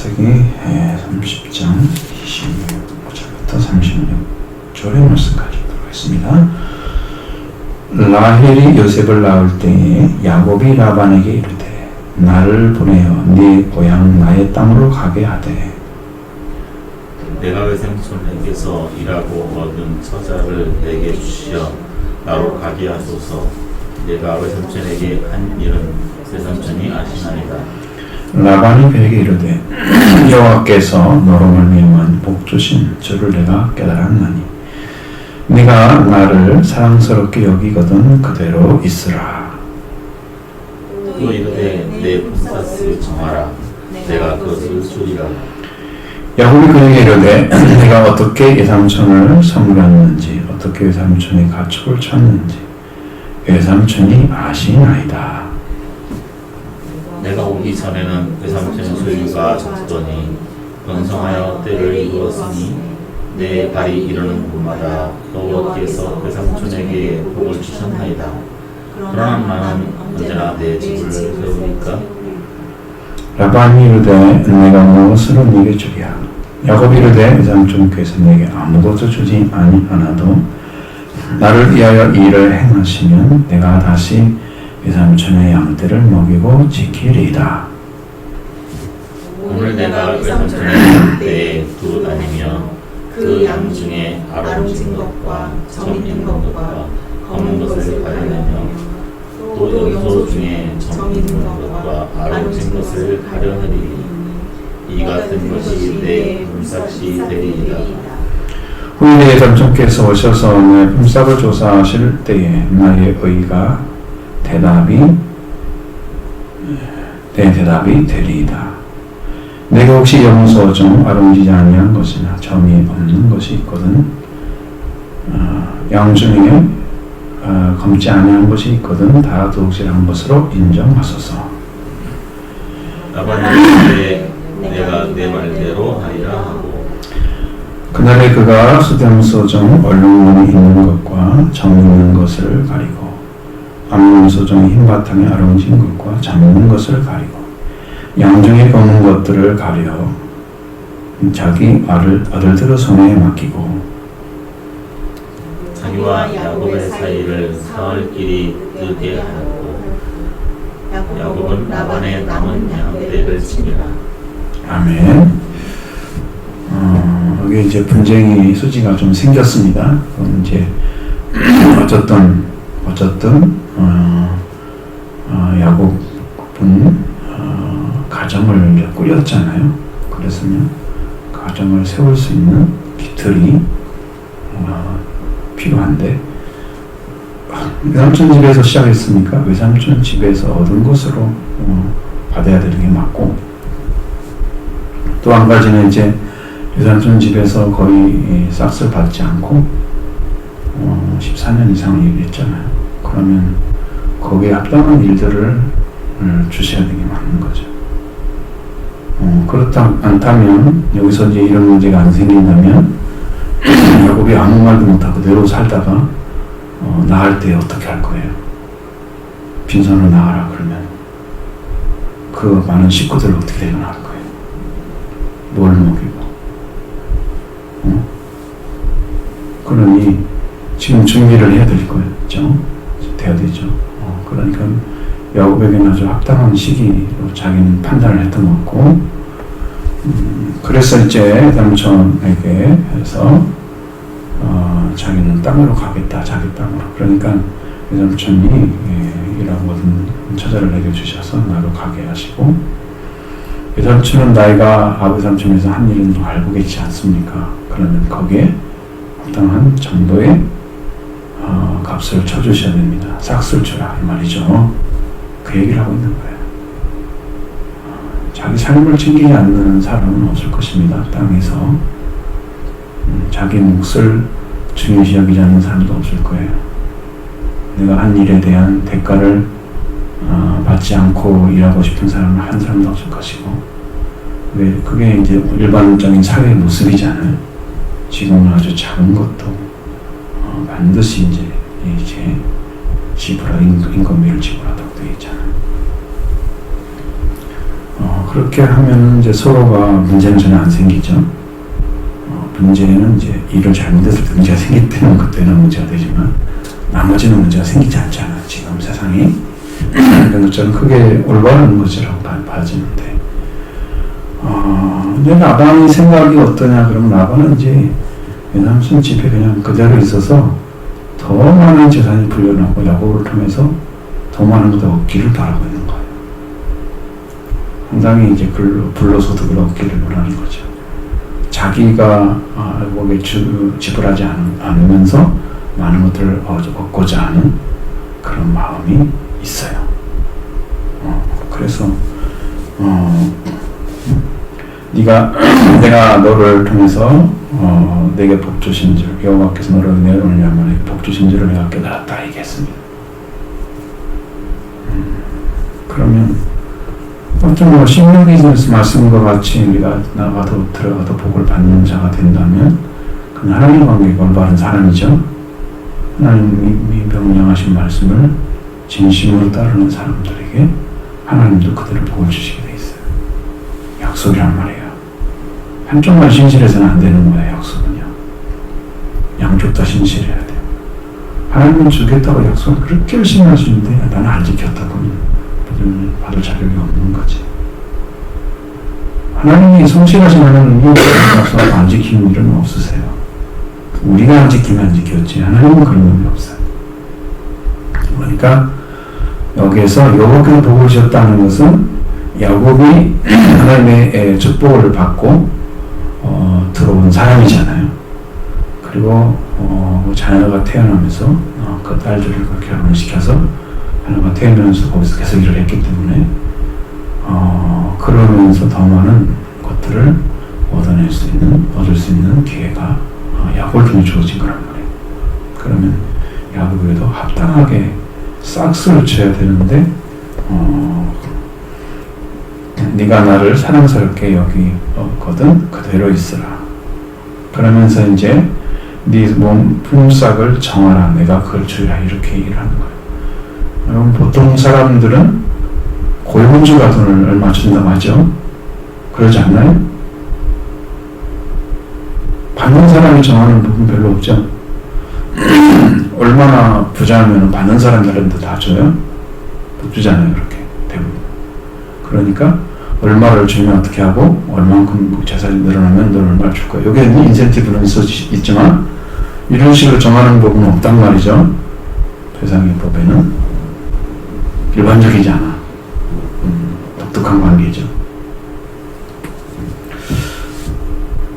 창세기 30장 25절부터 36절의 말씀까지 들어가겠습니다. 라헬이 요셉을 낳을 때에 야곱이 라반에게 이르되 나를 보내어 네 고향 나의 땅으로 가게 하되 내가 외삼촌에게서 일하고 얻은 처자를 내게 주시어 나로 가게 하소서. 내가 외삼촌에게 한 일은 외삼촌이 아시나이다. 라반이 그에게 이르되 여호와께서 너로 말미암아 복 주신 줄을 내가 깨달았나니 네가 나를 사랑스럽게 여기거든 그대로 있으라. 또 이르되 내 품삯을 정하라. 내가 그것을 주리라. 야곱이 그에게 이르되 내가 어떻게 외삼촌을 섬겼는지 어떻게 외삼촌의 가축을 쳤는지 외삼촌이 아시나이다. 내가 오기 전에는 외삼촌의 소유가 적더니 번성하여 때를 이루었으니 내 발이 이르는 곳마다 여호와께서 외삼촌에게 복을 주셨나이다. 그러나 나는 언제나 내 집을 세우니까. 라반이 이르되 내가 무엇으로 네게 주랴. 야곱이 이르되 외삼촌께서 내게 아무것도 주지 아니하나도 나를 위하여 일을 행하시면 내가 다시 외삼촌의 양떼를 먹이고 지키리이다. 오늘 내가 외삼촌의 양떼에 두고 다니며 그 양 중에 아름진 것과 점 있는 것과 검은 것을 가려내며 또 염소 중에 점 있는 것과 아름진 것을 가려내리니 이 같은 것이 내 품삯이 되리이다. 후에 내 외삼촌께서 오셔서 내 품삯을 조사하실 때에 나의 의가 내 대답이 되리이다. 내가 혹시 염소 중 아름지지 아니한 것이나 점이 없는 것이 있거든 양 중에 검지 아니한 것이 있거든 다 도둑질한 것으로 인정하소서. 라반이 내가 내 말대로 하리라 하고 그날에 그가 수염소 중 얼룩무늬 있는 것과 점 있는 것을 가리고 암염소 중 흰 바탕에 아름진 것과 점 있는 것을 가리고 양 중에 검은 것들을 가려 자기 아들들의 손에 맡기고 자기와 야곱의 사이를 사흘길이 뜨게 하였고 야곱은 라반의 남은 양떼를 치니라. 아멘. 여기 이제 분쟁의 소지가 좀 생겼습니다. 그럼 이제 어쨌든 야곱은 가정을 이제 꾸렸잖아요. 그랬으면 가정을 세울 수 있는 기틀이 필요한데 외삼촌 집에서 시작했으니까 외삼촌 집에서 얻은 것으로 받아야 되는 게 맞고, 또 한 가지는 이제 외삼촌 집에서 거의 싹쓸 받지 않고 14년 이상을 일했잖아요. 그러면 거기에 합당한 일들을 주셔야 되는 게 맞는 거죠. 그렇다 않다면 여기서 이제 이런 문제가 안 생긴다면 야곱이 아무 말도 못하고 그대로 살다가 나을 때 어떻게 할 거예요? 빈손으로 나가라 그러면 그 많은 식구들 어떻게 대변할 거예요? 뭘 먹이고? 그러니 지금 준비를 해야 될 거예요. 그렇죠? 돼야 되죠. 그러니까 야곱에게는 아주 합당한 시기로 자기는 판단을 했던 것 같고, 그래서 이제 삼촌에게 해서 자기는 땅으로 가겠다, 자기 땅으로. 그러니까 삼촌이 일하고 얻은 처자를 내게 주셔서 나로 가게 하시고, 삼촌은 나이가 아버지 삼촌에서 한 일은 알고 계시지 않습니까? 그러면 거기에 합당한 정도의 값을 쳐주셔야 됩니다. 싹쓸 주라 이 말이죠. 그 얘기를 하고 있는 거예요. 자기 삶을 챙기지 않는 사람은 없을 것입니다. 땅에서 자기 몫을 중요시 여기지 않는 사람도 없을 거예요. 내가 한 일에 대한 대가를 받지 않고 일하고 싶은 사람은 한 사람도 없을 것이고, 왜 그게 이제 일반적인 사회의 모습이잖아요. 지금은 아주 작은 것도 반드시 이제 인건비를 지불하도록 되어 있잖아요. 그렇게 하면 이제 서로가 문제는 전혀 안 생기죠. 문제는 이제 일을 잘못했을 때 문제가 생길 때는 그때는 문제가 되지만 나머지는 문제가 생기지 않잖아요. 지금 세상이. 그래서 저는 그게 올바른 문제라고 봐지는데 이제 라반의 생각이 어떠냐 그러면 라반은 이제 외삼촌 집에 그냥 그대로 있어서 더 많은 재산이 불려나고 야곱을 통해서 더 많은 것을 얻기를 바라고 있는 거예요. 상당히 이제 불로소득을 얻기를 원하는 거죠. 자기가 야곱에 지불하지 않으면서 많은 것들을 얻고자 하는 그런 마음이 있어요. 그래서 내가 너를 통해서 내게 복 주신 줄 여호와께서 너를 은혜로 말미암아 내게 복 주신 줄을 내가 깨달았다 얘기했습니다. 그러면 어떤 신명기에서 말씀과 같이 우리가 나가도 들어가도 복을 받는 자가 된다면 그는 하나님 관계가 올바른 사람이죠. 하나님이 명령하신 말씀을 진심으로 따르는 사람들에게 하나님도 그대로 복을 주시게 돼 있어요. 약속이란 말이에요. 한쪽만 신실해서는 안 되는 거예요. 약속은요. 양쪽 다 신실해야 돼요. 하나님은 주겠다고 약속을 그렇게 열심히 하시는데 나는 안 지켰다 보면 받을 자격이 없는 거지. 하나님이 성실하신 하나님이 약속을 안 지키는 일은 없으세요. 우리가 안 지키면 안 지켰지 하나님은 그런 일이 없어요. 그러니까 여기에서 야곱에게 복을 주셨다는 것은 야곱이 하나님의 축복을 받고 들어온 사람이잖아요. 그리고 자녀가 태어나면서 그 딸들을 결혼시켜서 하나가 태어나면서 거기서 계속 일을 했기 때문에 그러면서 더 많은 것들을 얻을 수 있는 기회가 야곱을 통해 주어진 거란 말이에요. 그러면 야곱에도 합당하게 싹스를 쳐야 되는데 네가 나를 사랑스럽게 여기거든 그대로 있으라. 그러면서 이제 네 몸 품삯을 정하라. 내가 그걸 주리라. 이렇게 얘기를 하는 거예요. 여러분 보통 사람들은 고용주가 돈을 얼마 준다고 하죠. 그러지 않나요? 받는 사람이 정하는 부분 별로 없죠. 얼마나 부자하면 받는 사람들한테 다 줘요? 못 주잖아요. 그렇게 대부분. 그러니까 얼마를 주면 어떻게 하고 얼만큼 재산이 늘어나면 너 얼마를 줄 거야. 여기에 인센티브는 있지만 이런 식으로 정하는 법은 없단 말이죠. 세상의 법에는 일반적이지 않아. 독특한 관계죠.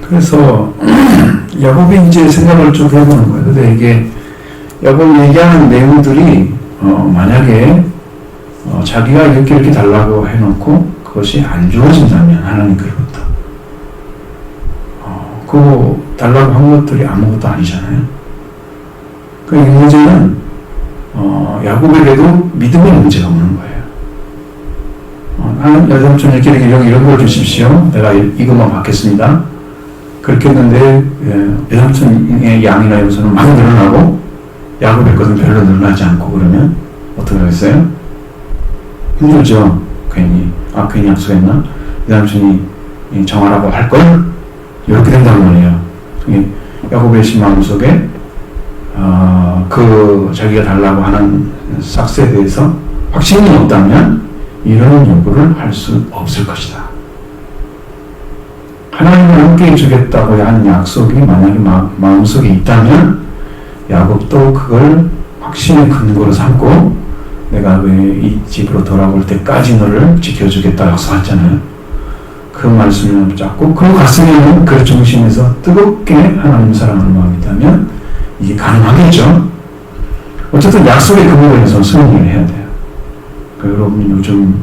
그래서 야곱이 이제 생각을 좀 해보는 거예요. 근데 이게 야곱이 얘기하는 내용들이 만약에 자기가 이렇게 달라고 해놓고 그것이 안 주어진다면 하나님께로부터 그거 달라고 한 것들이 아무것도 아니잖아요. 그 문제는 야곱에게도 믿음의 문제가 오는 거예요. 하나님 여삼촌 이런 걸 주십시오. 내가 이것만 받겠습니다. 그렇게 했는데 여삼촌의 양이나 요소는 많이 늘어나고 야곱의 것은 별로 늘어나지 않고 그러면 어떻게 하겠어요? 힘들죠. 괜히 약속했나? 여삼촌이 정하라고 할걸? 이렇게 된단 말이에요. 야곱의 마음속에 자기가 달라고 하는 삭스에 대해서 확신이 없다면 이런 요구를 할 수 없을 것이다. 하나님을 함께 해주겠다고 하는 약속이 만약에 마음속에 있다면 야곱도 그걸 확신의 근거로 삼고 내가 왜 이 집으로 돌아올 때까지 너를 지켜주겠다 약속했잖아요. 그 말씀을 붙잡고 그 가슴에는 그 중심에서 뜨겁게 하나님 사랑하는 마음이 있다면 이게 가능하겠죠. 어쨌든 약속의 근거에서 승리를 해야 돼요. 여러분 요즘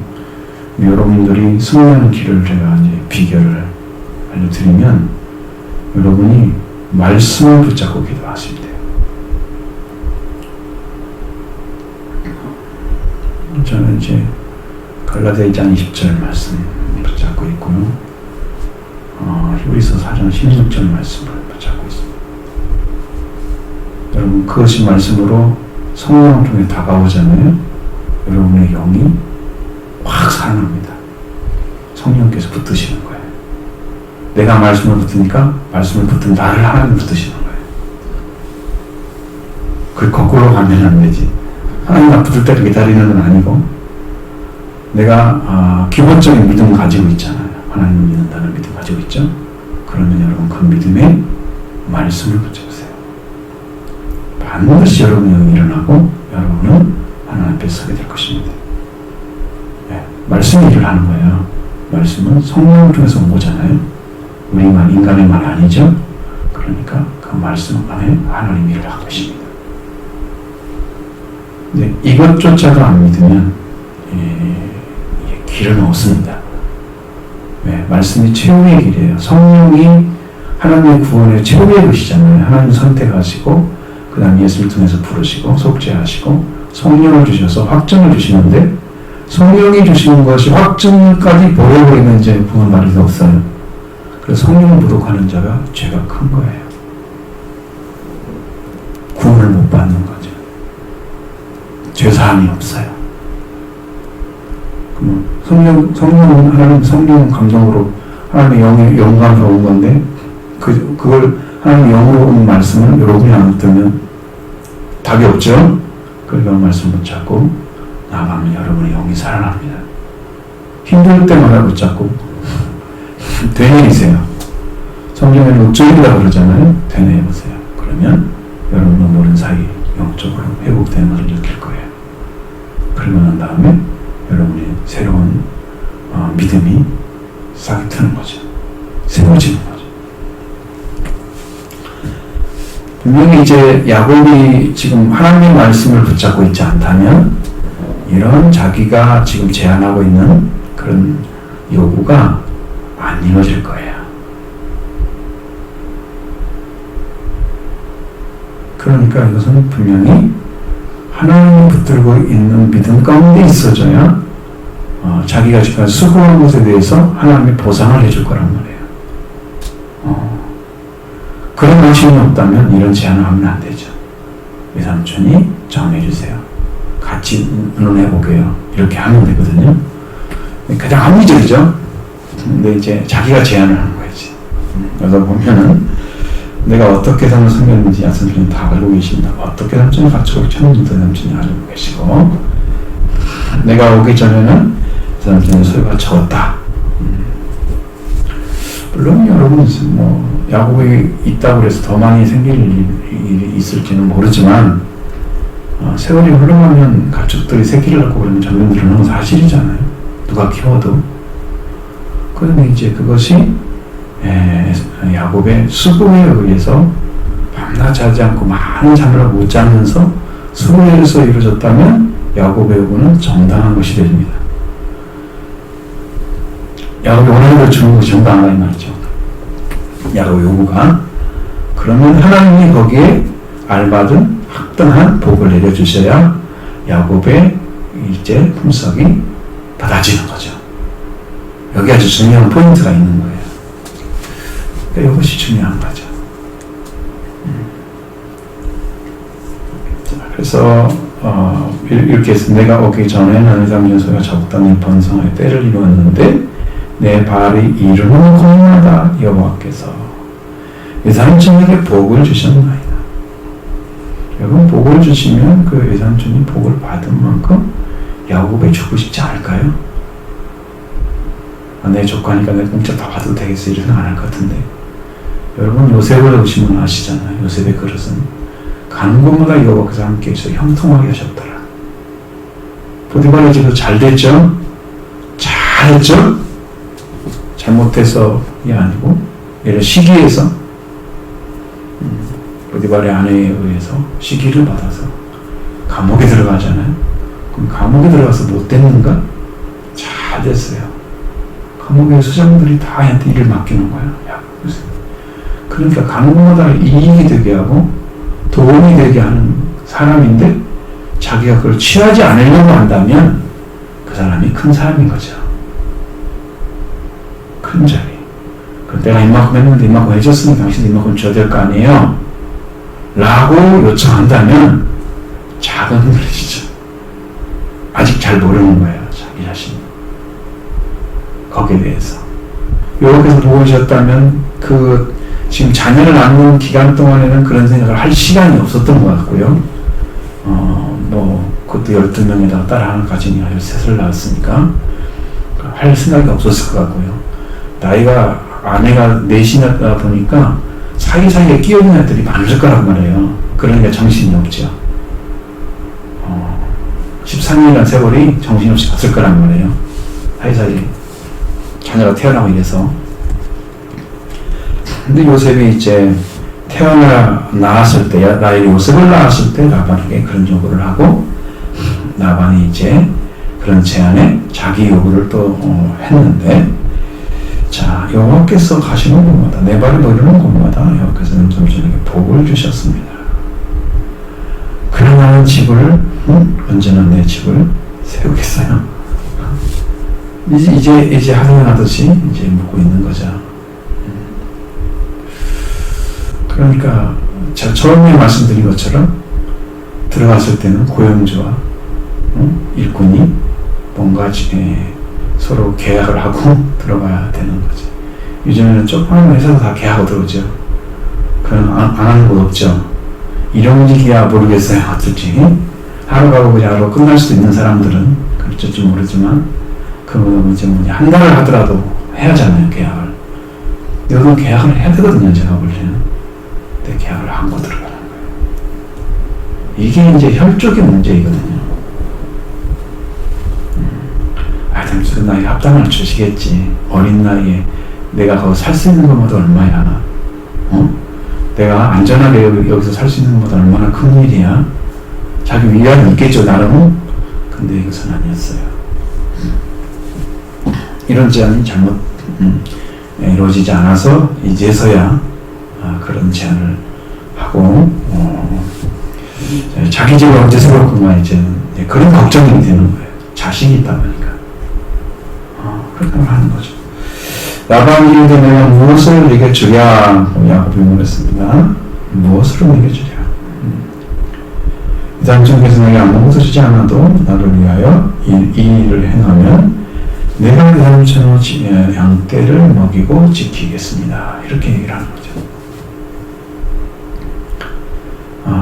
여러분들이 승리하는 길을 제가 이제 비결을 알려드리면 여러분이 말씀을 붙잡고 기도하시면 돼요. 저는 이제 갈라디아 2장 20절 말씀 붙잡고 있고요. 히브리서 4장 16절 말씀을 붙잡고 있습니다. 여러분 그것이 말씀으로 성령을 통해 다가오잖아요. 여러분의 영이 확 살아납니다. 성령께서 내가 말씀을 붙으니까 말씀을 붙은 나를 하나님 붙으시는 거예요. 그 거꾸로 가면 안 되지. 하나님 붙을 때를 기다리는 건 아니고 내가 기본적인 믿음을 가지고 있잖아요. 하나님을 믿는다는 믿음 가지고 있죠. 그러면 여러분 그 믿음에 말씀을 붙여보세요. 반드시 여러분이 여기 일어나고 여러분은 하나님 앞에 서게 될 것입니다. 네, 말씀이 일을 하는 거예요. 말씀은 성령을 통해서 온 거잖아요. 우리만 인간의 말 아니죠. 그러니까 그 말씀 안에 하나님 일을 하고 계십니다. 근데 이것조차도 안 믿으면 길은 없습니다. 네, 말씀이 최후의 길이에요. 성령이 하나님의 구원의 최후의 것이잖아요. 하나님 선택하시고 그 다음 예수를 통해서 부르시고 속죄하시고 성령을 주셔서 확정을 주시는데 성령이 주시는 것이 확정까지 버려버리면 이제 구원 말이 없어요. 그래서 성령을 부족하는 자가 죄가 큰 거예요. 구원을 못 받는 거죠. 죄사함이 없어요. 그럼 성령은 하나님 성령 감정으로 하나님의 영의 영감으로 온 건데 그걸 하나님의 영으로 온 말씀을 여러분이 안 듣면 답이 없죠. 그러니까 말씀 붙잡고 나가면 여러분의 영이 살아납니다. 힘들 때마다 붙잡고 되뇌이세요. 성경에는 옥절이라고 그러잖아요. 되뇌이보세요. 그러면 여러분은 모른 사이 영적으로 회복되는 것을 느낄 거예요. 그러고 난 다음에 여러분의 새로운 믿음이 싹이 트는 거죠. 세워지는 거죠. 분명히 이제 야곱이 지금 하나님의 말씀을 붙잡고 있지 않다면 이런 자기가 지금 제안하고 있는 그런 요구가 안 이루어질 거예요. 그러니까 이것은 분명히 하나님을 붙들고 있는 믿음 가운데 있어져야 자기가 지금 수고한 것에 대해서 하나님이 보상을 해줄 거란 말이에요. 그런 방식이 없다면 이런 제안을 하면 안 되죠. 외삼촌이 정해주세요. 같이 의논해보게요. 이렇게 하면 되거든요. 가장 합리적이죠. 근데 이제 자기가 제안을 하는 거지. 그래서 보면은 내가 어떻게 삼을 섬겼는지 야삼촌이 다 알고 계신다. 어떻게 삼촌을 갖추고 쳤는지 삼촌이 알고 계시고 내가 오기 전에는 삼촌의 소유가 적었다. 물론 여러분 야곱이 있다고 해서 더 많이 생길 일이 있을지는 모르지만 세월이 흘러가면 가축들이 새끼를 낳고 그러면 점점 늘어나는 건 사실이잖아요. 누가 키워도. 그런데 이제 그것이 야곱의 수고에 의해서 밤낮 자지 않고 많은 잠을 못 자면서 수고에 의해서 이루어졌다면 야곱의 요구는 정당한 것이 됩니다. 야곱이 원하는 걸 주는 것이 정당하다 이 말이죠. 야곱의 요구가. 그러면 하나님이 거기에 알맞은 합당한 복을 내려주셔야 야곱의 이제 품삯이 받아지는 거죠. 여기 아주 중요한 포인트가 있는 거예요. 그러니까 이것이 중요한 거죠. 그래서 이렇게 해서 내가 오기 전에는 외삼촌 소유가 적당히 번성하여 때를 이루었는데 내 발이 이르는 곳마다 여호와께서 외삼촌에게 복을 주셨나이다. 여러분 복을 주시면 그 외삼촌이 복을 받은 만큼 야곱에 주고 싶지 않을까요? 내 조카니까 내가 공짜 다 받아도 되겠어 이런 생각 안 할 것 같은데 여러분 요셉을 보시면 아시잖아요. 요셉의 그릇은 가는 곳마다 여호와께서 함께 해서 형통하게 하셨더라. 보디발의 집도 잘 됐죠? 잘했죠? 잘못해서이 아니고 예를 시기에서 보디발의 아내에 의해서 시기를 받아서 감옥에 들어가잖아요. 그럼 감옥에 들어가서 못 됐는가? 잘 됐어요. 감옥의 수장들이 다 얘한테 일을 맡기는 거야. 야, 그러니까 가는 곳마다 이익이 되게 하고 도움이 되게 하는 사람인데 자기가 그걸 취하지 않으려고 한다면 그 사람이 큰 사람인 거죠. 큰 자리. 그럼 내가 이만큼 했는데 이만큼 해줬으니까 당신도 이만큼 줘야 될 거 아니에요? 라고 요청한다면 작은 그릇이죠. 아직 잘 모르는 거예요. 자기 자신. 거기에 대해서. 요렇게서 누워있었다면 그 지금 자녀를 낳는 기간 동안에는 그런 생각을 할 시간이 없었던 것 같고요. 뭐 그것도 12명에다가 딸 하나 가지니까 13을 낳았으니까 할 생각이 없었을 것 같고요. 나이가 아내가 넷이나 보니까 사이사이에 끼어있는 애들이 많을 거란 말이에요. 그러니까 정신이 없죠. 13년이라는 세월이 정신없이 갔을 거란 말이에요. 사이사이에 자녀가 태어나고 이래서. 근데 요셉이 이제 나왔을 때, 나의 요셉을 낳았을 때 라반에게 그런 요구를 하고, 라반이 이제 그런 제안에 자기 요구를 또 했는데, 자, 여호와께서 가시는 곳마다, 내 발이 모이는 곳마다 여호와께서는 점점에게 복을 주셨습니다. 그럼 나는 집을, 언제나 내 집을 세우겠어요. 이제 하소연하듯이 이제 묻고 있는 거죠. 그러니까 제가 처음에 말씀드린 것처럼 들어갔을 때는 고용주와 일꾼이 뭔가 서로 계약을 하고 들어가야 되는 거지. 요즘에는 조그만 회사도 다 계약하고 들어오죠. 그럼 안 하는 곳 없죠. 일용직이야 모르겠어요. 어떨지. 하루 가고 그냥 하루 끝날 수도 있는 사람들은 그럴지 모르지만 그거는 이제 한 달을 하더라도 해야 하잖아요. 계약을. 여기는 계약을 해야 되거든요. 제가 볼 때는. 근데 계약을 안 하고 들어가는 거예요. 이게 이제 혈족의 문제이거든요. 하여튼 그 나이에 합당을 주시겠지. 어린 나이에 내가 거기 살 수 있는 것보다 얼마야. 내가 안전하게 여기서 살 수 있는 것보다 얼마나 큰 일이야. 자기 위안이 있겠죠, 나름. 근데 이것은 아니었어요. 이런 제안이 잘못 이루어지지 않아서 이제서야 그런 제안을 하고 자기 집을 언제 세웠구나 이제는 그런 걱정이 되는 거예요. 자식이 있다 보니까 그렇게 하는 거죠. 라반이 이르되 내가 무엇을 네게 주랴? 야곱이 물었습니다. 무엇으로 네게 주랴? 이 당신께서 내게 아무것도 주지 않아도 나를 위하여 이 일을 행하면 내가 그 삼촌의 양떼를 먹이고 지키겠습니다. 이렇게 얘기를 하는 거죠.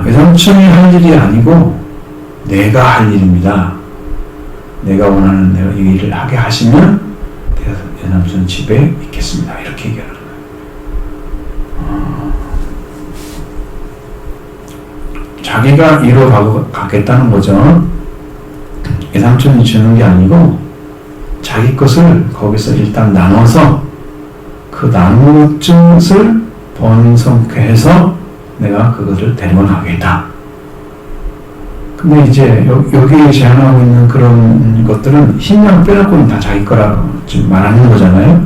외삼촌이 할 일이 아니고 내가 할 일입니다. 내가 원하는 대로 이 일을 하게 하시면 내가 외삼촌 집에 있겠습니다. 이렇게 얘기하는 거예요. 자기가 이뤄 가겠다는 거죠. 외삼촌이 주는 게 아니고 자기 것을 거기서 일단 나눠서 그 나눈 것을 번성케 해서 내가 그것을 데리고 나가겠다. 근데 이제 여기 제안하고 있는 그런 것들은 흰양 빼놓고는 다 자기 거라고 지금 말하는 거잖아요.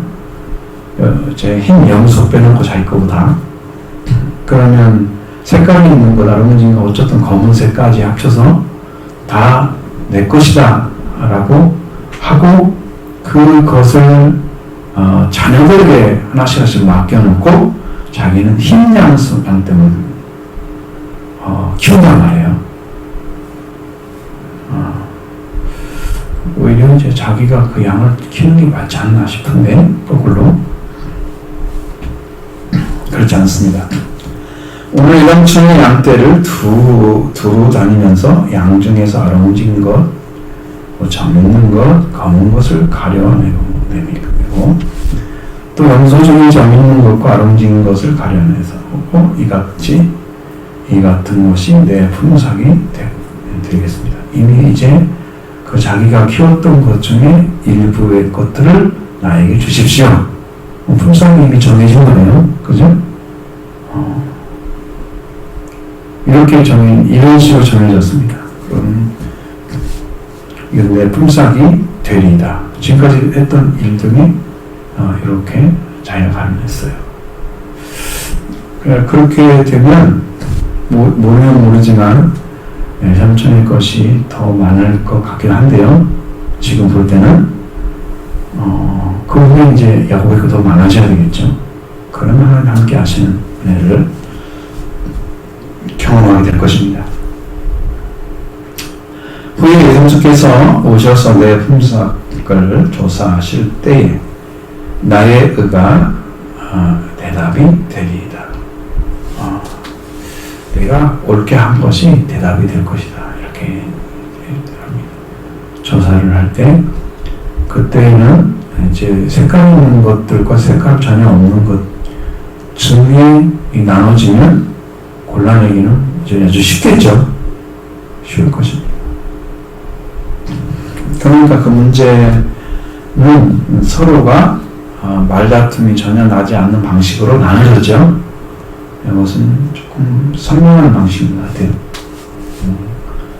제 흰 염소 빼놓고 자기 거고 다. 그러면 색깔이 있는 거 나름은 어쨌든 검은색까지 합쳐서 다 내 것이다 라고 하고 그것을 자녀들에게 하나씩 맡겨놓고 자기는 흰 양떼를 키운단 말이에요. 오히려 이제 자기가 그 양을 키우는 게 맞지 않나 싶은데 거꾸로 그렇지 않습니다. 오늘 이방촌의 양떼를 두루 다니면서 양 중에서 아름진 것, 점 있는 것, 검은 것을 가려내고 또 염소 중에 점 있는 것과 아름진 것을 가려내서 이 같은 것이 내 품삯이 되겠습니다. 이미 이제 그 자기가 키웠던 것 중에 일부의 것들을 나에게 주십시오. 품삯이 이미 정해진 거네요. 그죠? 이런 식으로 정해졌습니다. 그럼 이건 내 품삯이 되리이다. 지금까지 했던 일들이 이렇게 자기가 가능했어요. 그렇게 되면 모르면 모르지만 삼촌의 것이 더 많을 것 같긴 한데요. 지금 볼 때는 그 후에 이제 야곱이 더 많아져야 되겠죠. 그러면 하나님 함께 하시는 은혜를 경험하게 될 것입니다. 후에 예수께서 오셔서 내 품삯을 조사하실 때에 나의 의가 대답이 되리이다. 내가 옳게 한 것이 대답이 될 것이다. 이렇게 합니다. 조사를 할 때 그때는 이제 색깔 있는 것들과 색깔 전혀 없는 것 중에 나눠지면 골라내기는 이제 아주 쉽겠죠. 쉬울 것입니다. 그러니까 그 문제는 서로가 말다툼이 전혀 나지 않는 방식으로 나눠졌죠. 이것은 조금 선명한 방식인 것 같아요.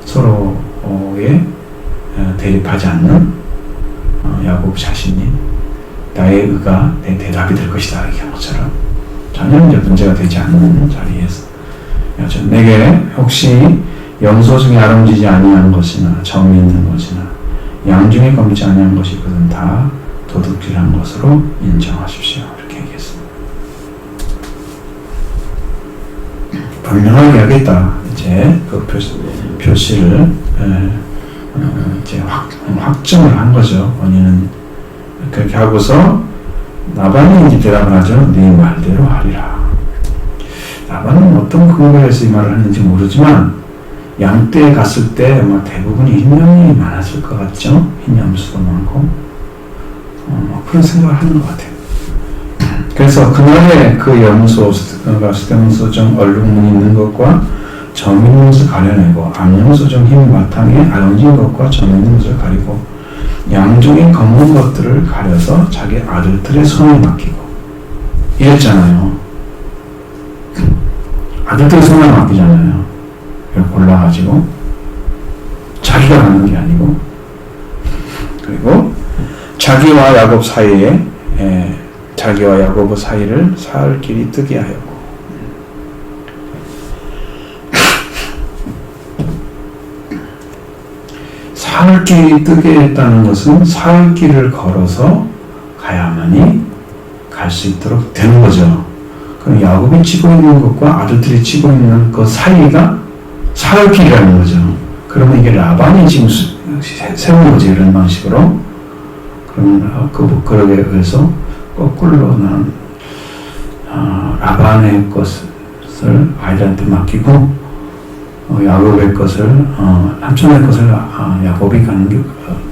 서로에 대립하지 않는 야곱 자신이 나의 의가 내 대답이 될 것이다. 이런 것처럼 전혀 이제 문제가 되지 않는 자리에서 내게 혹시 염소 중에 아름지지 아니한 것이나 정이 있는 것이나 양 중에 검지 아니한 것이 그것은 다 도둑질한 것으로 인정하십시오. 이렇게 얘기했습니다. 분명하게 하겠다. 이제 그 표시를 이제 확증을 한 거죠. 원인은 그렇게 하고서 라반이 이제 대답을 하죠. 네 말대로 하리라. 라반은 어떤 근거에서 이 말을 했는지 모르지만 양떼에 갔을 때 아마 대부분이 흰염이 많았을 것 같죠. 흰염수도 많고 그런 생각을 하는 것 같아요. 그래서 그날에 그 염소, 스테몬소 중 얼룩무늬 있는 것과 점 있는 것을 가려내고 암염소 중 흰 바탕에 알어진 것과 점 있는 것을 가리고 양중의 검은 것들을 가려서 자기 아들들의 손에 맡기고 이랬잖아요. 아들들의 손에 맡기잖아요. 골라가지고 자기가 가는 게 아니고 그리고 자기와 야곱 사이에 자기와 야곱 사이를 사흘 길이 뜨게 하였고 사흘 길이 뜨게 했다는 것은 사흘 길을 걸어서 가야만이 갈 수 있도록 되는 거죠. 그럼 야곱이 치고 있는 것과 아들들이 치고 있는 그 사이가 사흘 길이라는 거죠. 그러면 이게 라반이 지금 세운 거지, 이런 방식으로. 그러면 그러게 의해서 거꾸로는 라반의 것을 아이들한테 맡기고 야곱의 것을 삼촌의 것을 야곱이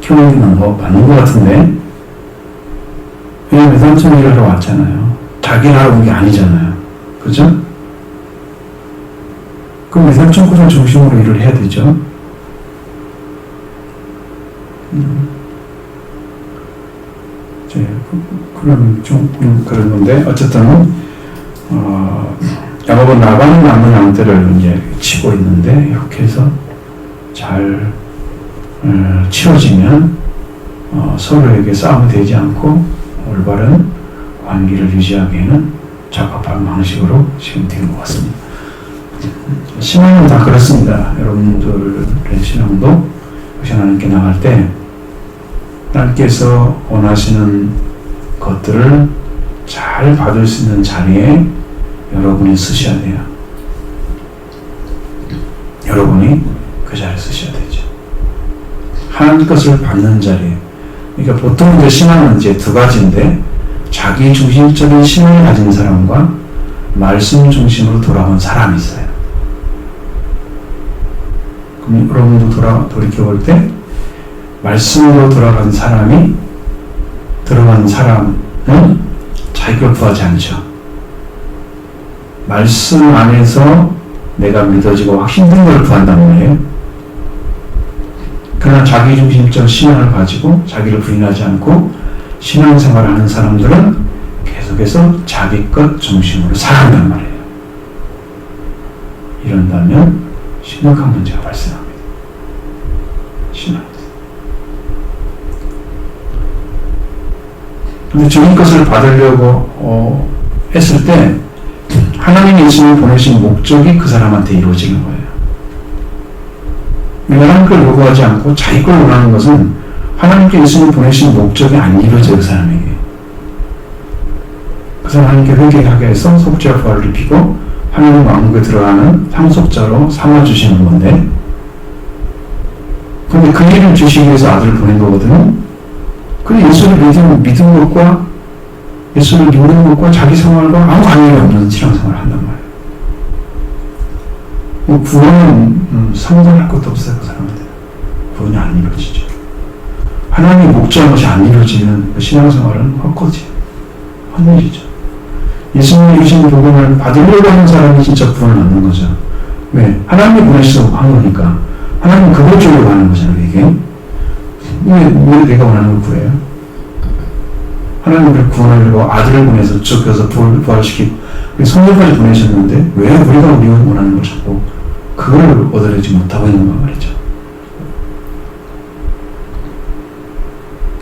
키우는 거 받는 것 같은데, 왜냐면 삼촌이 일하러 왔잖아요. 자기를 하러 온 게 아니잖아요. 그죠? 그럼 외삼촌 고장 중심으로 일을 해야 되죠. 그럼 좀 그런 건데 어쨌든 야곱은 라반이 남은 양들을 이제 치고 있는데 이렇게 해서 잘 치워지면 서로에게 싸움이 되지 않고 올바른 관계를 유지하기에는 적합한 방식으로 지금 된 것 같습니다. 신앙은 다 그렇습니다. 여러분들의 신앙도 역시 하나님께 나갈 때 하나님께서 원하시는 것들을 잘 받을 수 있는 자리에 여러분이 쓰셔야 돼요. 여러분이 그 자리에 쓰셔야 되죠. 하나님 것을 받는 자리에. 그러니까 보통 이제 신앙은 이제 두 가지인데, 자기 중심적인 신앙을 가진 사람과 말씀 중심으로 돌아온 사람이 있어요. 그럼 여러분도 돌이켜볼 때 말씀으로 돌아간 사람이 들어간 사람은 자기를 구하지 않죠. 말씀 안에서 내가 믿어지고 힘든 걸 구한단 말이에요. 그러나 자기 중심적 신앙을 가지고 자기를 부인하지 않고 신앙생활을 하는 사람들은 계속해서 자기 것 중심으로 살아간단 말이에요. 이런다면 심각한 문제가 발생합니다. 신앙. 근데 좋은 것을 받으려고 했을 때 하나님이 예수님을 보내신 목적이 그 사람한테 이루어지는 거예요. 하나님 걸 요구하지 않고 자기 걸 원하는 것은 하나님께 예수님을 보내신 목적이 안 이루어져요. 그 사람에게. 그 사람 하나님께 회개하게 해서 속죄와 부활을 입히고 하나님 왕국에 들어가는 상속자로 삼아주시는 건데, 근데 그 일을 주시기 위해서 아들을 보낸 거거든요. 근데 예수를 믿은 것과 예수를 믿는 것과 자기 생활과 아무 관련이 없는 신앙생활을 한단 말이에요. 구원은 상관할 것도 없어요. 그 사람한테 구원이 안 이루어지죠. 하나님이 목적한 것이 안 이루어지면 그 신앙생활은 헛것이에요. 헛일이죠. 예수님이 이루신 복음을 받으려고 하는 사람이 진짜 구원을 얻는 거죠. 왜? 하나님이 보내셔서 한 거니까. 하나님은 그걸 주려고 하는 거잖아요, 이게. 왜 내가 원하는 걸 구해요? 하나님을 구원하려고 아들을 보내서 죽여서 부활시키고 성령까지 보내셨는데 왜 우리가 원하는 걸 자꾸 그걸 얻어내지 못하고 있는 거 말이죠.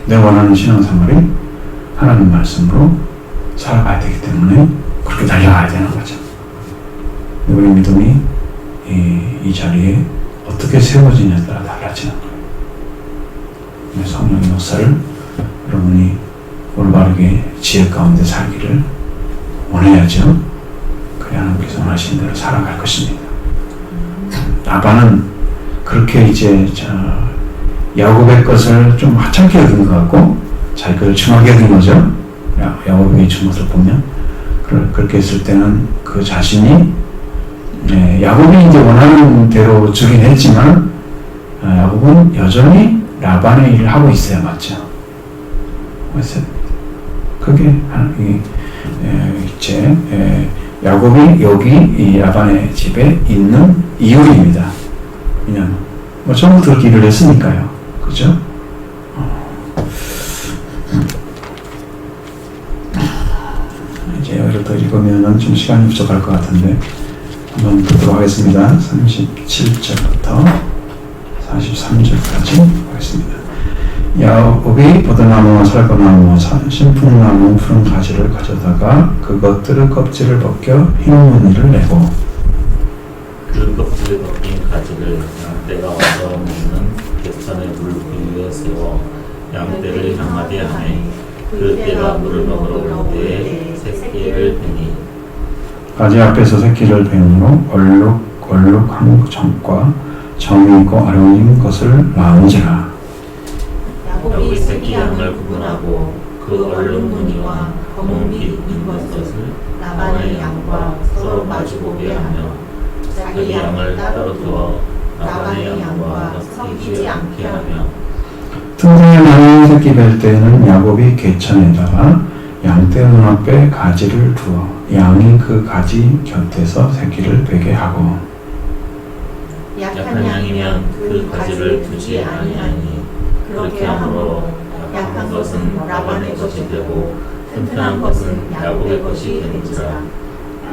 내가 원하는 신앙생활이 하나님 말씀으로 살아가야 되기 때문에 그렇게 달려가야 되는 거죠. 우리 믿음이 이 자리에 어떻게 세워지냐에 따라 달라지는 거예요. 성령의 역사를 여러분이 올바르게 지혜 가운데 살기를 원해야죠. 그래야 하나님께서 원하시는 대로 살아갈 것입니다. 라반은 그렇게 이제 야곱의 것을 좀 하찮게 여긴 것 같고 자기 것을 중하게 여긴 거죠. 야곱이 준 것을 보면 그렇게 했을 때는 그 자신이 야곱이 이제 원하는 대로 주긴 했지만 야곱은 여전히 라반의 일을 하고 있어야 맞죠. 그게 이제 야곱이 여기 이 라반의 집에 있는 이유입니다. 왜냐하면 처음부터 그렇게 일을 했으니까요. 그죠? 이제 여기를 더 읽으면 좀 시간이 부족할 것 같은데 한번 보도록 하겠습니다. 37절부터 43절까지 하겠습니다. 야곱이 포도나무와 살구나무와 신풍나무 푸른 가지를 가져다가 그것들의 껍질을 벗겨 흰 무늬를 내고 그 껍질을 벗긴 가지를 양떼가 와서 먹는 객천의 물 위에 세워 양떼를 향하게 하매 그 떼가 물을 먹으러 올 때에 새끼를 베니 가지 앞에서 새끼를 베므로 얼룩한 정과 정이 있고 아름다운 것을 낳은지라. 야곱이 새끼 양을 구분하고 그 얼룩 무늬와 검은 빛 있는 것을 라반의 양과 서로 마주보게 하며 자기 양을 따로 두어 라반의 양과 섞이지 않게 하며 틈새에 나는 새끼 뵐 때에는 야곱이 개천에다가 양떼 눈앞에 가지를 두어 양이 그 가지 곁에서 새끼를 베게 하고 약한 양이면 그 가지를 두지 아니하니 그렇게 함으로 약한 것은 라반의 것이 되고 튼튼한 것은 야곱의 것이 되는지라.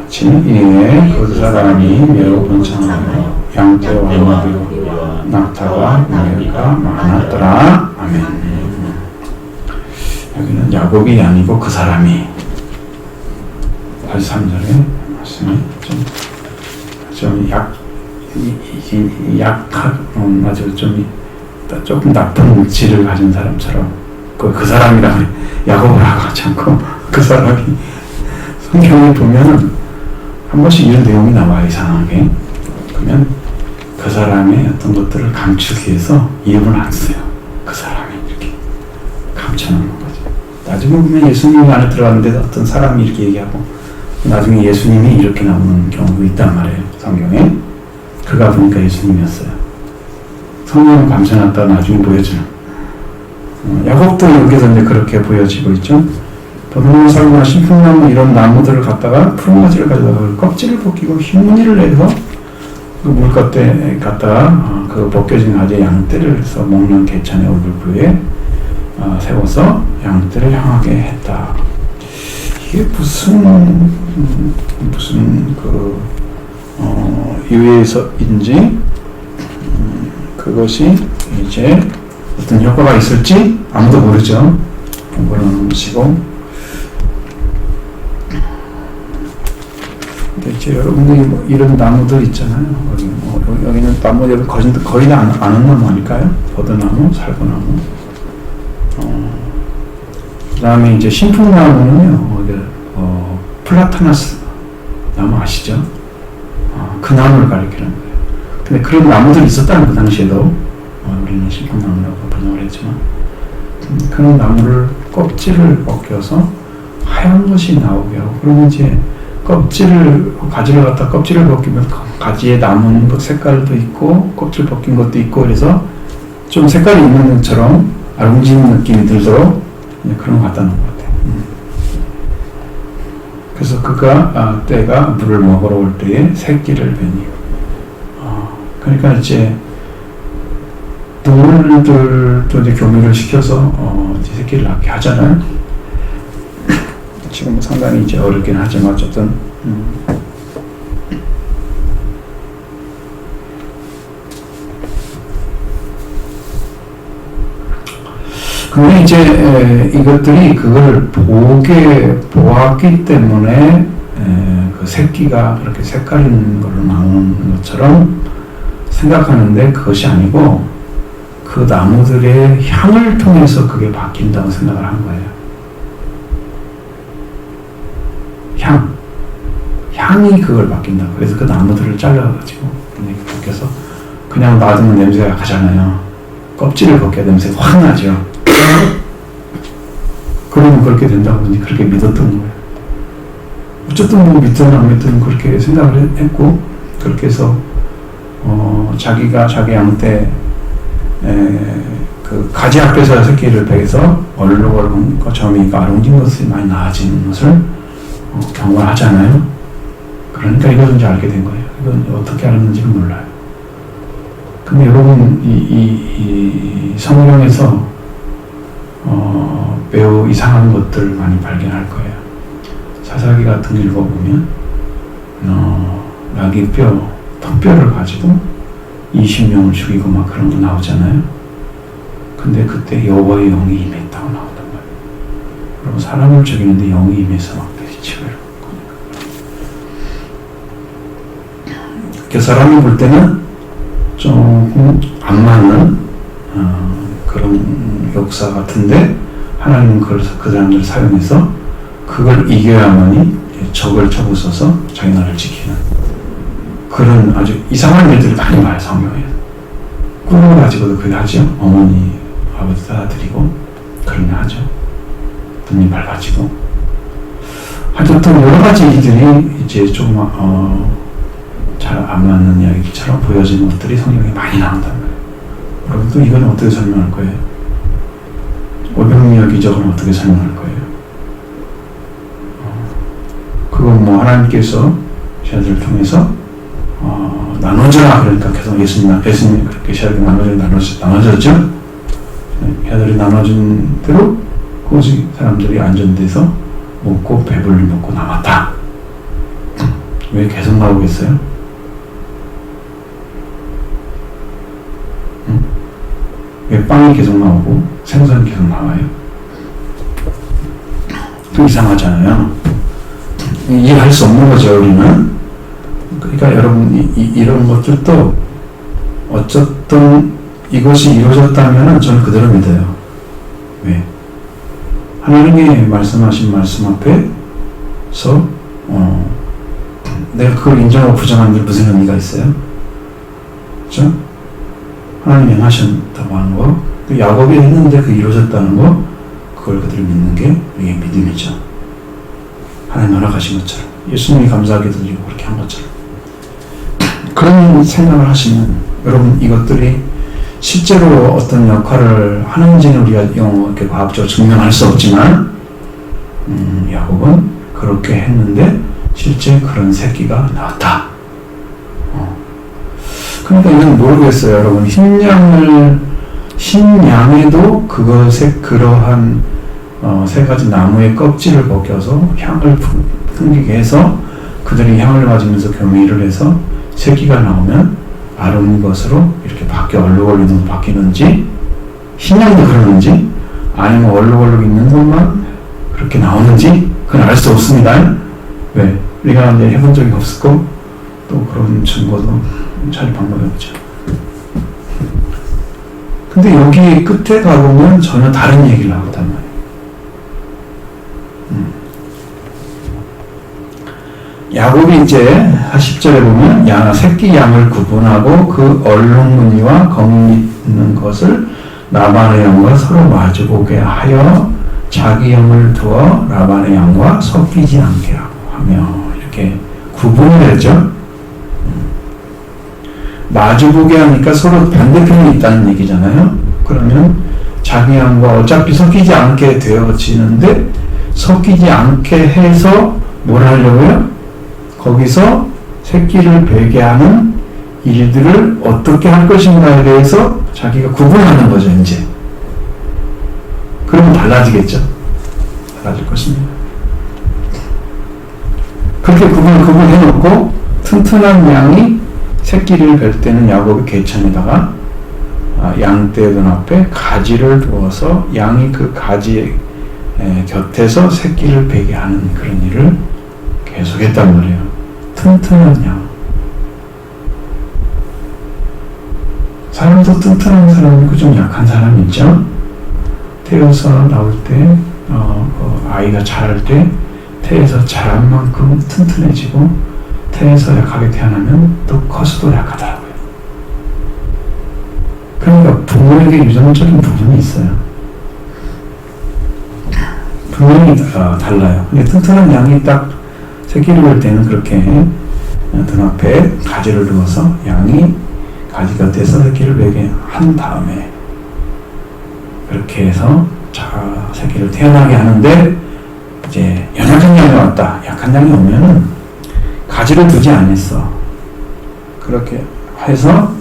이에 그 사람이 매우 번창하여 양떼와 나귀와 낙타와 나귀가 많았더라. 아멘. 여기는 야곱이 아니고 그 사람이 83절에 말씀이 아주 조금 나쁜 물질을 가진 사람처럼 그 사람이라 그래. 야곱을 하지 않고 그 사람이 성경에 보면은 한 번씩 이런 내용이 나와요. 이상하게. 그러면 그 사람의 어떤 것들을 감추기 위해서 이름을 안 써요. 그 사람이 이렇게 감춰놓는 거죠. 나중에 보면 예수님이 안에 들어갔는데 어떤 사람이 이렇게 얘기하고 나중에 예수님이 이렇게 나오는 경우도 있단 말이에요. 성경에. 그가 보니까 예수님이었어요. 성령을 감춰놨다가 나중에 보여주는. 야곱도 여기서 이제 그렇게 보여지고 있죠. 포도나무, 살구나, 신풍나무 이런 나무들을 갖다가 푸른 가지를 가져다가 껍질을 벗기고 흰 무늬를 내서 그 물gat에 갖다가 그 벗겨진 가지에 양떼를 해서 먹는 개천의 얼굴부에 세워서 양떼를 향하게 했다. 이게 무슨 그 이유에서인지 그것이 이제 어떤 효과가 있을지 아무도 모르죠. 공부는 보시고. 근데 이제 여러분들이 뭐 이런 나무들 있잖아요. 여기는 나무 거의 다 아는 나무 아닐까요? 버드나무, 살구나무. 그 다음에 이제 신풍나무는요, 플라타나스 나무 아시죠? 그 나무를 가리키는 거예요. 근데 그런 나무들이 있었다는 그 당시에도 우리는 신풍나무라고 번역을 했지만 그런 나무를 껍질을 벗겨서 하얀 것이 나오게 하고, 그러면 이제 가지를 갖다 껍질을 벗기면 가지에 남은 것 색깔도 있고 껍질 벗긴 것도 있고, 그래서 좀 색깔이 있는 것처럼 아롱진 느낌이 들도록 그런 거 갖다 놓은 것 같아요. 그래서 그가 때가 물을 먹으러 올 때에 새끼를 뵈니, 그러니까 이제 동물들도 이제 교미를 시켜서 이제 새끼를 낳게 하잖아요. 지금 상당히 이제 어렵긴 하지만 어쨌든 근데 이제 이것들이 그걸 보았기 때문에 그 새끼가 그렇게 색깔 있는 걸로 나오는 것처럼 생각하는데, 그것이 아니고 그 나무들의 향을 통해서 그게 바뀐다고 생각을 한 거예요. 향이 그걸 바뀐다고. 그래서 그 나무들을 잘라가지고 벗겨서 그냥 놔두면 냄새가 가잖아요. 껍질을 벗겨야 냄새가 확 나죠. 그러면 그렇게 된다고 하니 그렇게 믿었던 거예요. 어쨌든 뭐 믿든 안 믿든 그렇게 생각을 했고, 그렇게 해서 자기가 자기 양 때 그 가지 앞에서 새끼를 베서 얼룩얼룩 점이가 아롱진 것이 많이 나아지는 것을 경험하잖아요. 그러니까 이것을 이제 알게 된 거예요. 이건 어떻게 알았는지는 몰라요. 근데 여러분 이 성경에서 매우 이상한 것들을 많이 발견할 거예요. 사사기 같은 거 읽어보면 나귀뼈, 턱뼈를 가지고 20명을 죽이고 막 그런 거 나오잖아요. 근데 그때 여호와의 영이 임했다고 나온단 말이에요. 그리고 사람을 죽이는데 영이 임해서 막 치고 이러고. 그 사람이 볼 때는 조금 안 맞는 그런 역사 같은데, 하나님은 그 사람들을 사용해서 그걸 이겨야만이 적을 쳐부숴서 자기 나라를 지키는 그런 아주 이상한 일들이 많이 봐요, 성경에. 꿈을 가지고도 그렇게 하죠. 어머니, 아버지 따라드리고 그런 일 하죠. 눈이 밝아지고. 하여튼 여러 가지 일들이 이제 좀 잘 안 맞는 이야기처럼 보여지는 것들이 성경에 많이 나온단 말이에요. 여러분 또 이건 어떻게 설명할 거예요? 오병이어 기적은 어떻게 설명할 거예요? 그건 뭐 하나님께서 제자들을 통해서 나눠주라, 그러니까 계속 예수님 그렇게 제자들이 나눠졌죠. 제자들이 나눠준 대로 오직 사람들이 안전돼서 먹고 배불리 먹고 남았다. 왜 계속 나오겠어요? 왜 빵이 계속 나오고 생선이 계속 나와요? 또 이상하잖아요. 이해할 수 없는 거죠, 우리는. 그러니까 여러분 이런 것들도 어쨌든 이것이 이루어졌다면 저는 그대로 믿어요. 왜? 하나님이 말씀하신 말씀 앞에서 내가 그걸 인정하고 부정하는 데 무슨 의미가 있어요? 그렇죠? 하나님이 행하셨다고 하는 거, 또 야곱이 했는데 그 이루어졌다는 거, 그걸 그들이 믿는 게 이게 믿음이죠. 하나님 허락하신 것처럼, 예수님이 감사하게 드리고 그렇게 한 것처럼. 그런 생각을 하시면 여러분 이것들이 실제로 어떤 역할을 하는지는 우리가 이렇게 과학적으로 증명할 수 없지만 야곱은 그렇게 했는데 실제 그런 새끼가 나왔다. 그러니까 이건 모르겠어요, 여러분. 흰양에도 그러한 세 가지 나무의 껍질을 벗겨서 향을 풍기게 해서 그들이 향을 맞으면서 교미를 해서 새끼가 나오면 아름다운 것으로 이렇게 얼룩얼룩 바뀌는지, 흰양도 그러는지, 아니면 얼룩얼룩 있는 것만 그렇게 나오는지, 그건 알 수 없습니다. 왜? 우리가 이제 해본 적이 없었고, 또 그런 증거도 잘 방법이 없죠. 근데 여기 끝에 가보면 전혀 다른 얘기를 하거든 말이에요. 야곱이 이제 10절에 보면 새끼 양을 구분하고 그 얼룩무늬와 검 있는 것을 라반의 양과 서로 마주보게 하여 자기 영을 두어 라반의 양과 섞이지 않게 하고 하며 이렇게 구분을 했죠. 마주보게 하니까 서로 반대편이 있다는 얘기잖아요. 그러면 자기 양과 어차피 섞이지 않게 되어지는데 섞이지 않게 해서 뭘 하려고요? 거기서 새끼를 베게 하는 일들을 어떻게 할 것인가에 대해서 자기가 구분하는 거죠, 이제. 그러면 달라지겠죠? 달라질 것입니다. 그렇게 구분해놓고 튼튼한 양이 새끼를 뵐 때는 야곱의 개천에다가 양떼 눈앞에 가지를 두어서 양이 그 가지 곁에서 새끼를 베게 하는 그런 일을 계속했단 말이에요. 튼튼한 양. 사람도 튼튼한 사람 있고 좀 약한 사람 있죠. 태어서 나올 때 아이가 자랄 때 태에서 자란 만큼 튼튼해지고 태에서 약하게 태어나면 또 커서도 약하더라고요. 그러니까 부모에게 유전적인 부분이 있어요. 분명히 달라요. 근데 튼튼한 양이 딱 새끼를 볼 때는 그렇게 눈앞에 가지를 두어서 양이 가지 곁에서 새끼를 베게 한 다음에 그렇게 해서 새끼를 태어나게 하는데 이제 연약한 양이 왔다. 약한 양이 오면은 가지를 두지 않았어. 그렇게 해서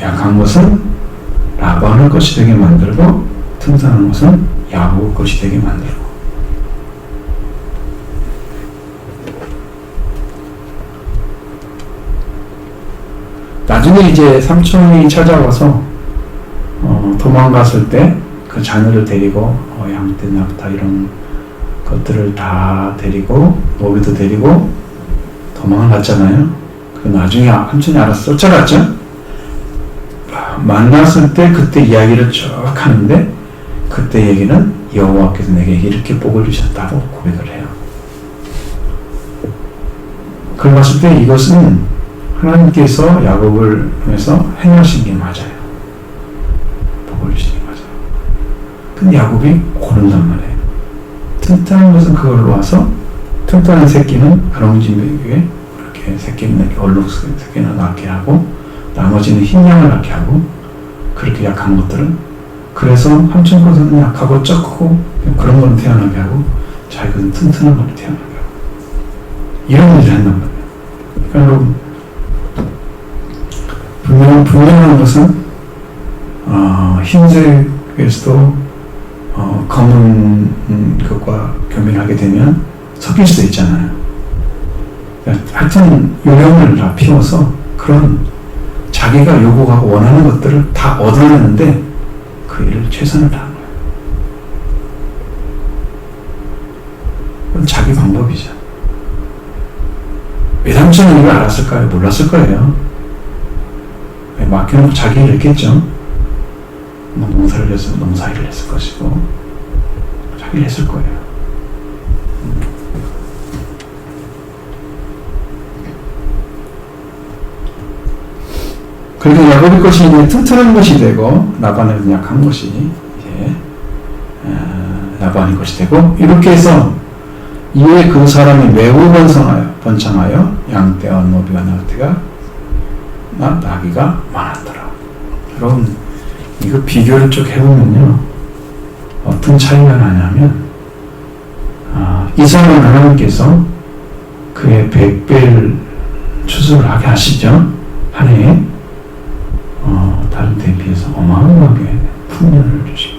약한 것은 라반의 것이 되게 만들고 튼튼한 것은 야곱 것이 되게 만들고. 나중에 이제 삼촌이 찾아와서 도망갔을 때 그 자녀를 데리고 양떼 낙타 이런 것들을 다 데리고 노비도 데리고 도망을 갔잖아요. 그 나중에 삼촌이 알아서 쫓아갔죠. 만났을 때 그때 이야기를 쭉 하는데 그때 얘기는 여호와께서 내게 이렇게 복을 주셨다고 고백을 해요. 그걸 봤을 때 이것은 하나님께서 야곱을 통해서 행하신 게 맞아요. 복을 주신 게 맞아요. 근데 야곱이 고른단 말이에요. 튼튼한 것은 그걸로 와서 튼튼한 새끼는 아롱지메에게 그렇게 새끼는 얼룩 새끼는 낳게 하고 나머지는 흰 양을 낳게 하고 그렇게 약한 것들은 그래서 삼촌 것은 약하고 적고 그런 걸 태어나게 하고 자기는 튼튼한 걸 태어나게 하고 이런 일을 한단 말이에요. 그러니까 여러분 분명한 것은 흰색에서도 검은 것과 교민하게 되면 섞일 수도 있잖아요. 하여튼 요령을 다 피워서 그런 자기가 요구하고 원하는 것들을 다 얻어내는데 그 일을 최선을 다하는 거예요. 그건 자기 방법이죠. 외삼촌은 이걸 알았을까요? 몰랐을 거예요. 맡겨놓고 자기 일을 했겠죠. 농사를 해서 농사일을 했을 것이고 자기 일을 했을 거예요. 그러니까 야곱의 것이 이제 튼튼한 것이 되고 라반의 약한 것이 이제 라반의 것이 되고 이렇게 해서 이에 그 사람이 매우 번창하여 양떼와 노비와 나귀가 많았더라. 여러분 이거 비교를 쭉 해보면요 어떤 차이가 나냐면 이 사람은 하나님께서 그의 100배를 추수를 하게 하시죠. 한 해에 다른 때에 비해서 어마어마하게 풍년을 주시고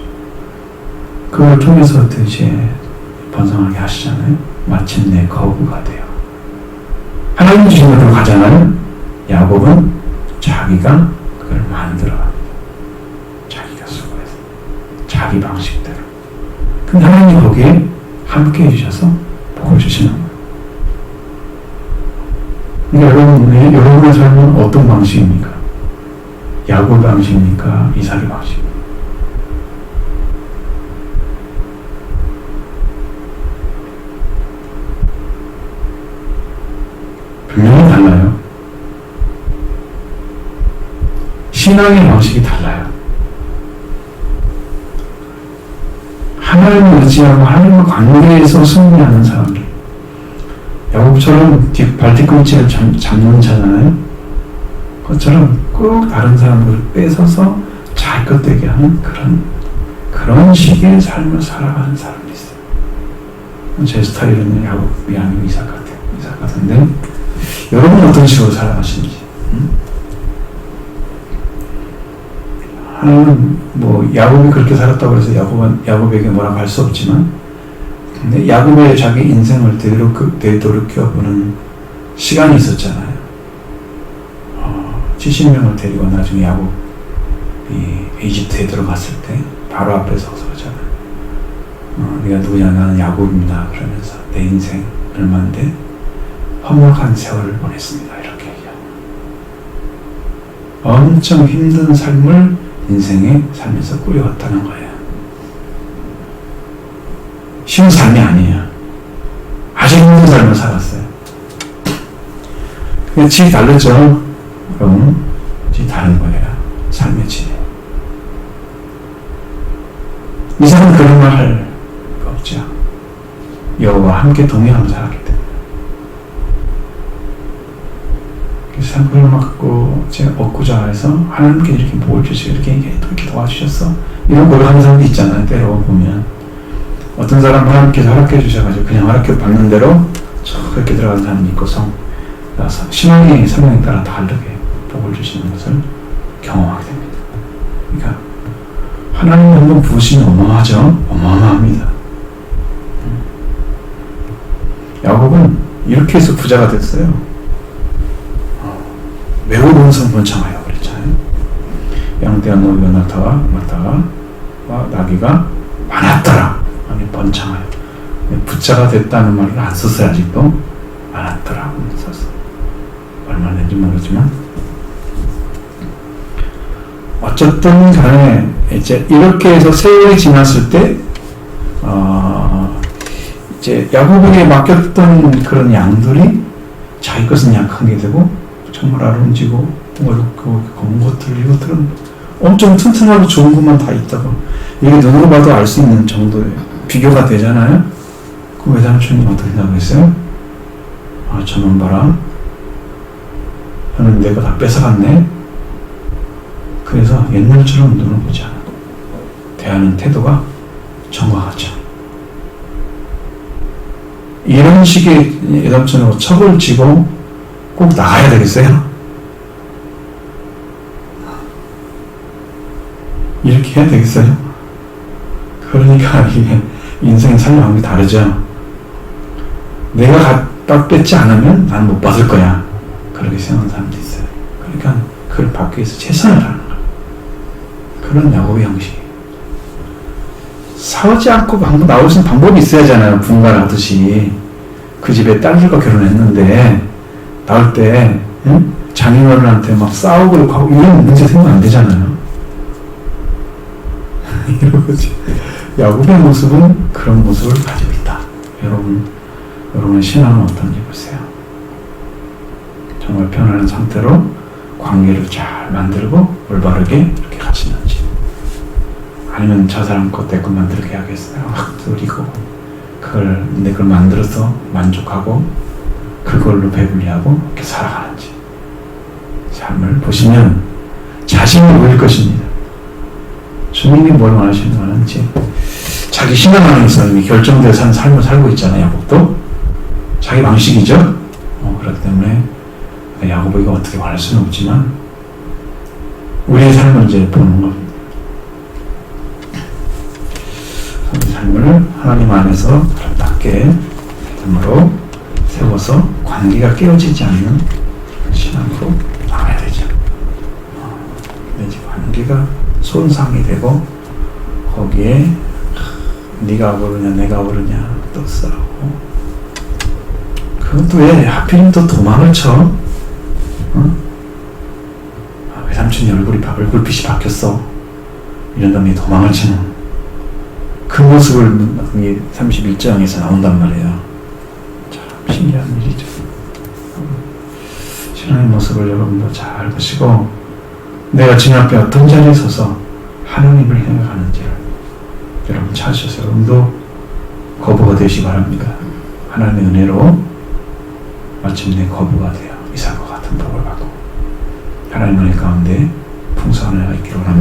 그걸 통해서 이제 번성하게 하시잖아요. 마침내 거구가 돼요. 하나님 주신 것으로 가잖아요. 야곱은 자기가 그걸 만들어갑니다. 자기가 수고해서 자기 방식대로. 근데 하나님이 거기에 함께 해주셔서 복을 주시는 거예요. 그러니까 여러분의 삶은 어떤 방식입니까? 야곱 방식입니까? 이삭의 방식입니까? 분명히 달라요. 신앙의 방식이 달라요. 하나님을 의지하고 하나님과 관계에서 승리하는 사람들. 야곱처럼 발뒤꿈치를 잡는 자잖아요. 그것처럼 꼭 다른 사람들을 뺏어서 자기 것 되게 하는 그런 식의 삶을 살아가는 사람이 있어요. 제 스타일은 야곱이 아니고 이삭 같아요. 이삭 같은데 여러분 어떤 식으로 살아가시는지. 하나님은 뭐 야곱이 그렇게 살았다고 해서 야곱에게 뭐라고 할 수 없지만, 근데 야곱의 자기 인생을 되돌이켜보는 시간이 있었잖아요. 70명을 데리고 나중에 야곱이 이집트에 들어갔을 때 바로 앞에 서서 그러잖아요. 네가 누구냐? 나는 야곱입니다. 그러면서 내 인생 얼마인데 험악한 세월을 보냈습니다. 이렇게 얘기하고 엄청 힘든 삶을 인생에 살면서 꾸려왔다는 거예요. 쉬운 삶이 아니에요. 아주 힘든 삶을 살았어요. 그게 질이 다르죠? 그럼 질이 다른 거예요. 삶의 질이. 이 사람은 그런 말 할 거 없죠. 여호와와 함께 동행하면서 살았기 때문에. 그래서 그걸 막고 제가 얻고자 해서 하나님께 이렇게 뭘 주시고 이렇게 도와주셨어. 이런 걸 하는 사람도 있잖아요. 때로 보면. 어떤 사람 하나님께서 허락해 주셔가지고 그냥 허락해 받는 대로 그렇게 들어가는 사람이 있고서 신앙의 성향에 따라 다르게 복을 주시는 것을 경험하게 됩니다. 그러니까 하나님 한번 부으시면 어마어마하죠. 어마어마합니다. 야곱은 이렇게 해서 부자가 됐어요. 매우 번성 번창하여 그랬잖아요. 양떼와 노비와 낙타와 나귀가 많았더라. 아니 번창하여. 부자가 됐다는 말을 안 썼어요. 아직도 많았더라 썼어. 얼마나 된지 모르지만 어쨌든 간에 이제 이렇게 해서 세월이 지났을 때 이제 야곱에게 맡겼던 그런 양들이 자기 것은 약하게 되고 정말 아름지고 어렵고 검은 이것들은 엄청 튼튼하고 좋은 것만 다 있다고 이게 눈으로 봐도 알 수 있는 정도의 비교가 되잖아요. 그 외삼촌이 어떻게 생각했어요? 저놈 봐라. 저는 내가 다 뺏어갔네. 그래서 옛날처럼 눈을 보지 않아. 대하는 태도가 정확하죠. 이런 식의 외삼촌으로 척을 지고 꼭 나가야 되겠어요? 이렇게 해야 되겠어요? 그러니까 이게 인생의 삶의 방법이 다르죠. 내가 딱 뺏지 않으면 난 못 받을 거야. 그렇게 생각하는 사람도 있어요. 그러니까 그걸 받기 위해서 최선을 다하는 거야. 그런 야곱의 형식이에요. 싸우지 않고 나올 수 있는 방법이 있어야잖아요. 분가를 하듯이. 그 집에 딸들과 결혼했는데 나올 때 장인어른한테 막 싸우고 하고 이런 문제 생각 안 되잖아요. 이런 거지. 야곱의 모습은 그런 모습을 가지고 있다. 여러분의 신앙은 어떤지 보세요. 정말 편안한 상태로 관계를 잘 만들고 올바르게 이렇게 가시는지, 아니면 저 사람 것 내 것 만들게 하겠어요. 그리고 내 걸 만들어서 만족하고 그걸로 배불리하고 이렇게 살아가는지 삶을 보시면 자신이 보일 것입니다. 주님이 뭘 원하시는 거는지 자기 신앙 안에서 이미 결정되어 사는 삶을 살고 있잖아요. 야곱도 자기 방식이죠. 그렇기 때문에 야곱에게 어떻게 말할 수는 없지만 우리의 삶을 이제 보는 겁니다. 우리 삶을 하나님 안에서 아름답게 믿음으로 세워서 관계가 깨어지지 않는 신앙으로 나가야 되죠. 근데 관계가 손상이 되고 거기에 네가 모르냐 내가 모르냐 또 싸우고, 그것도 왜 하필이면 또 도망을 쳐? 외삼촌이 얼굴빛이 바뀌었어. 이런 다음에 도망을 치는 그 모습을 31장에서 나온단 말이에요. 참 신기한 일이죠. 신앙의 모습을 여러분도 잘 보시고 내가 주님 앞에 어떤 자리에 서서 하나님을 생각하는지를 여러분 여러분 찾으셔서 여러분도 거부가 되시기 바랍니다. 하나님의 은혜로 마침내 거부가 되어 이삭과 같은 복을 받고 하나님 은혜 가운데 풍성한 은혜가 있기를 원합니다.